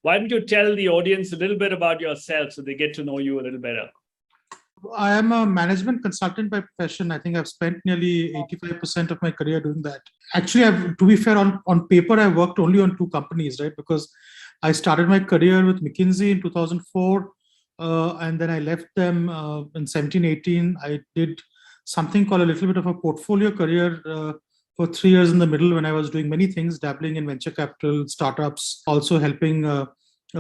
Why don't you tell the audience a little bit about yourself so they get to know you a little better? I am a management consultant by profession. I think I've spent nearly 85% of my career doing that. Actually, to be fair, on paper, I worked only on two companies, right? Because I started my career with McKinsey in 2004, and then I left them in 17-18. I did something called a little bit of a portfolio career for 3 years in the middle when I was doing many things, dabbling in venture capital, startups, also helping a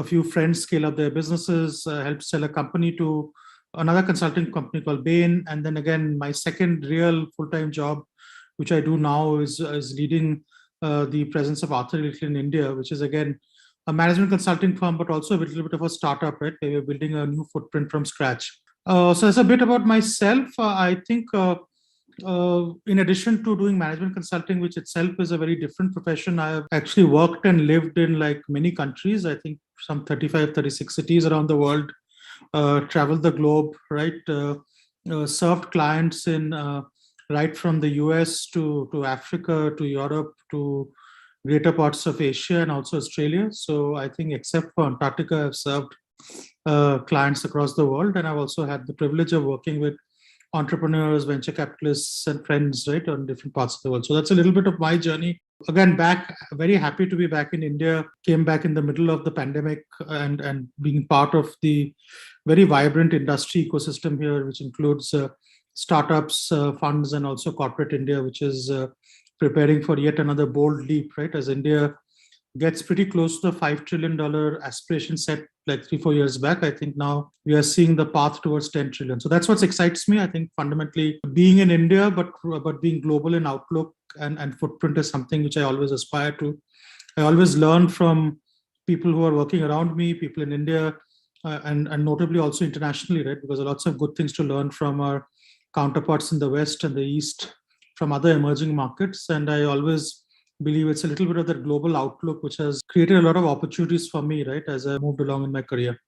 few friends scale up their businesses, helped sell a company to another consulting company called Bain. And then again, my second real full-time job, which I do now, is leading the presence of Arthur Little in India, which is again a management consulting firm, but also a little bit of a startup, right? We're building a new footprint from scratch. So that's a bit about myself. I think in addition to doing management consulting, which itself is a very different profession, I have actually worked and lived in like many countries. I think some 35, 36 cities around the world. Traveled the globe, right? Served clients in right from the US to Africa to Europe to greater parts of Asia and also Australia. So I think except for Antarctica, I've served clients across the world, and I've also had the privilege of working with entrepreneurs, venture capitalists, and friends, right, on different parts of the world. So that's a little bit of my journey. Again, back, very happy to be back in India. Came back in the middle of the pandemic and being part of the very vibrant industry ecosystem here, which includes startups, funds, and also corporate India, which is preparing for yet another bold leap, right? As India gets pretty close to the $5 trillion aspiration set like 3-4 years back. I think now we are seeing the path towards 10 trillion. So that's what excites me. I think fundamentally being in India, but being global in outlook and footprint is something which I always aspire to. I always learn from people who are working around me, people in India, and notably also internationally, right? Because there are lots of good things to learn from our counterparts in the West and the East, from other emerging markets. And I always believe it's a little bit of that global outlook which has created a lot of opportunities for me, right, as I moved along in my career.